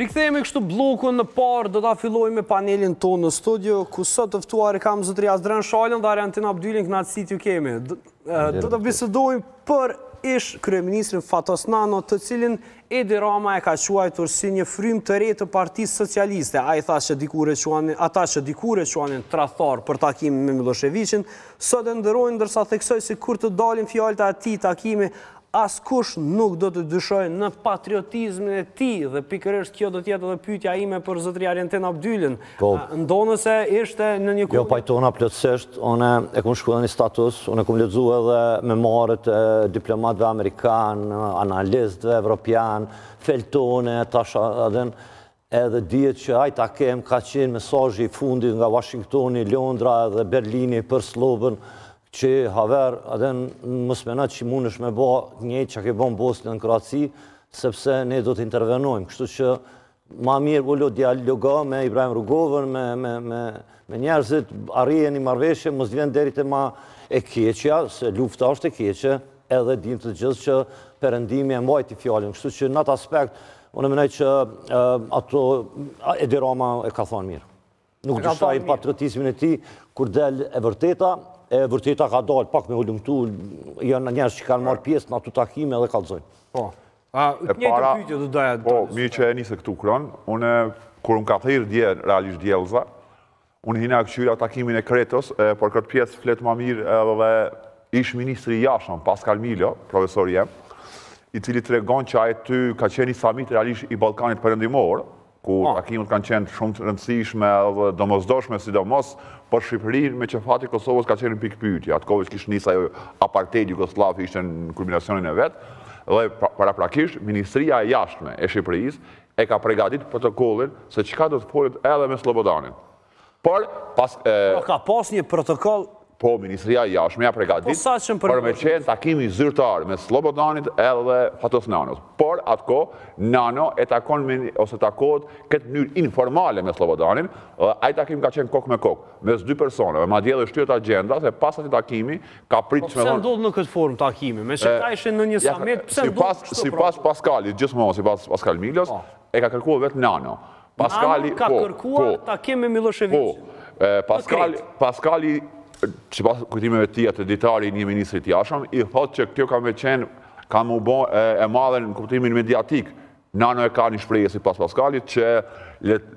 Rikthehemi kështu blokun në parë, do ta fillojmë me panelin tonë në studio, ku sot të ftuar kam zotëria Azdren Shalën dhe Arjantin Abdylin, kënaqësi t'ju kemi. Do të bisedojmë për ish kryeministrin Fatos Nano, të cilin Edi Rama e ka quajtur si një frymë të re të Partisë Socialiste. Ai tha që ata që dikure quanin tradhtar për takimin me Miloševićin, sot e ndërojnë, ndërsa theksoj se kur të dalin fjalët e atij takimi, askush nuk do të dyshoj në patriotizmin e tij, dhe pikërisht kjo do të jetë edhe pyetja ime për zotërin Arjantin Abdylin. Ndonëse ishte në një Jo, pajtona plotësisht, unë e kam shkruar një status, unë e kam lexuar edhe memoret e diplomatëve amerikan, analistëve evropian, Feltone, tasha edhe dihet që ai takim ka qenë mesazhi i fundit nga Washingtoni, Londra dhe Berlini për Slobën, që haver, mos menat që mundesh me bo njëjtë që ke bo në Bosnjë në Kroaci, sepse ne do të intervenojmë. Kështu që ma mirë ullo dialoga me Ibrahim Rugovën, me njerëzit, arrije një marrëveshje, mos vjen deri te ma e keqja, se lufta është e keqe, edhe dim të gjithë që perëndimi e mbajti fjalën. Kështu që në atë aspekt, unë menoj që ato Edi Rama e ka thonë mirë. Nuk dyshoj patriotizmin e tij kur del e vërteta ka dalë pak me hulumtu, janë njerëz që kanë marrë pjesë në ato takime dhe kallëzojnë. Po. Mirë që e nisë këtu kron, unë kur unë ka thirrë dje realisht djellza, unë hina këshyra takimin e Kretos, por këtë pjesë flet më mirë edhe ish ministri i jashtëm Pascal Milo, profesori jem, i cili tregon që ai ty ka qenë një samit realisht i Ballkanit Perëndimor, ku takimet kanë qenë shumë të rëndësishme dhe domosdoshme, sidomos për Shqipërinë, me që fati Kosovës ka qenë pikë pyetje. Atë kohë kishte nisë ajo apartheid Jugosllav, ishte në kulminacionin e vet, dhe paraprakisht Ministria e Jashtme e Shqipërisë e ka përgatitur protokollin se çka do të folet edhe me Slobodanin. Por ka pas një protokoll. Po, Ministria e Jashtme ja përgatit për me qenë takimi zyrtar me Slobodanit edhe Fatos Nanos. Por, atë kohë, Nano e takon ose takohet këtë mënyrë informale me Slobodanin, dhe ai takim ka qenë kokë me kokë, mes dy personave, madje edhe shtyhet agenda, se pas atij takimi ka pritur me thonë. Pse ndodh në këtë formë takimi? Me që ka ishin në një summit, pse ndodh kështu? Sipas Paskalit, gjithmonë sipas Pascal Milos, e ka kërkuar vetë Nano. Nano ka kërkuar takim me Miloševićin. Paskali, që pas kujtimeve tia të ditari një ministrit jashtëm, i thotë që kjo ka me qenë, ka më bo e madhe në kuptimin mediatik. Nano e ka një shprehje si pas Paskalit, që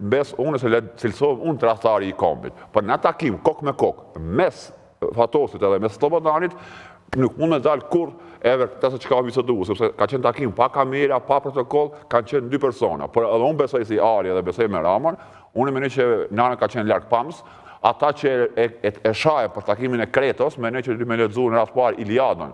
bes unë se le cilësovë unë tradhtari i kombit. Për në takim, kokë me kokë, mes Fatosit edhe mes Slobodanit, nuk mund me dalë kur edhe këta se që ka bisedu, sepse ka qenë takim pa kamera, pa protokoll, kanë qenë dy persona. Por edhe unë besoj si Ari edhe besoj me Ramon, unë e menoj që Nano ka qenë larg pams. Ata që e shaje për takimin e Kretos, me që dy me lexuar në rast parë Iliadën,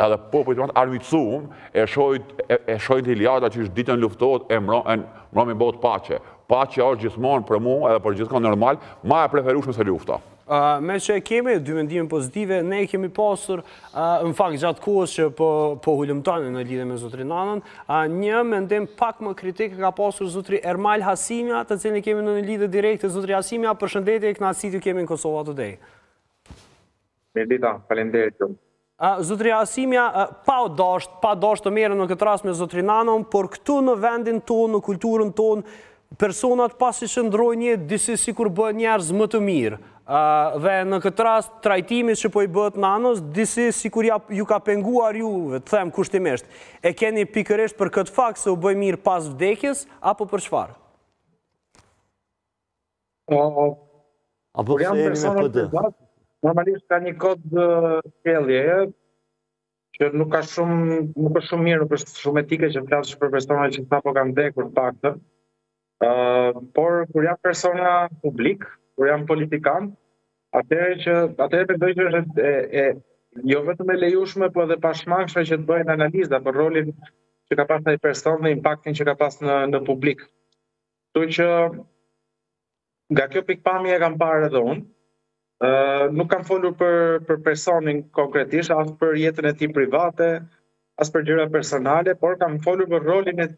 edhe popujt armicum, e shojnë Iliada që është ditën luftohet, e mbrojmë bot paqe. Paqja është gjithmonë për mua edhe për gjithmonë normal, ma e preferueshme se lufta. Me që kemi dy mendime pozitive, ne kemi pasur, në fakt gjatë kohës që po hulumtonin në lidhje me zotrin Nanën, një mendim pak më kritik ka pasur zotri Ermal Hasimja, të cilin kemi në një lidhje direkte. Zotri Hasimja, përshëndetje, kënaqësi t'ju kemi në Kosova Today. Mirëdita, faleminderit ju. Zotri Hasimja, pa dashur të merrem në këtë rast me zotrin Nanën, por këtu në vendin tonë, në kulturën tonë, personat pasi që ndrojnë jetë disi sikur bëhen njerëz më të mirë. Dhe në këtë rast trajtimi që po i bëhet Nanos, disi sikur ju ka penguar juve, të them kushtimisht. E keni pikërisht për këtë fakt se u bëj mirë pas vdekjes, apo për çfarë? Kur jam persona privat, normalisht ka një kod sjelljeje që nuk është shumë mirë, nuk është shumë etike që flasësh për persona që sapo kanë vdekur të paktën. Por kur jam persona publik, kur jam politikan, atëherë mendoj që është jo vetëm e lejueshme, po edhe pashmangshme që të bëhen analiza për rolin që ka pasur ai person dhe impaktin që ka pasur në publik. Kështu që nga kjo pikpamje e kam parë edhe unë. Nuk kam folur për personin konkretisht, as për jetën e tij private, as për gjëra personale, por kam folur për rolin e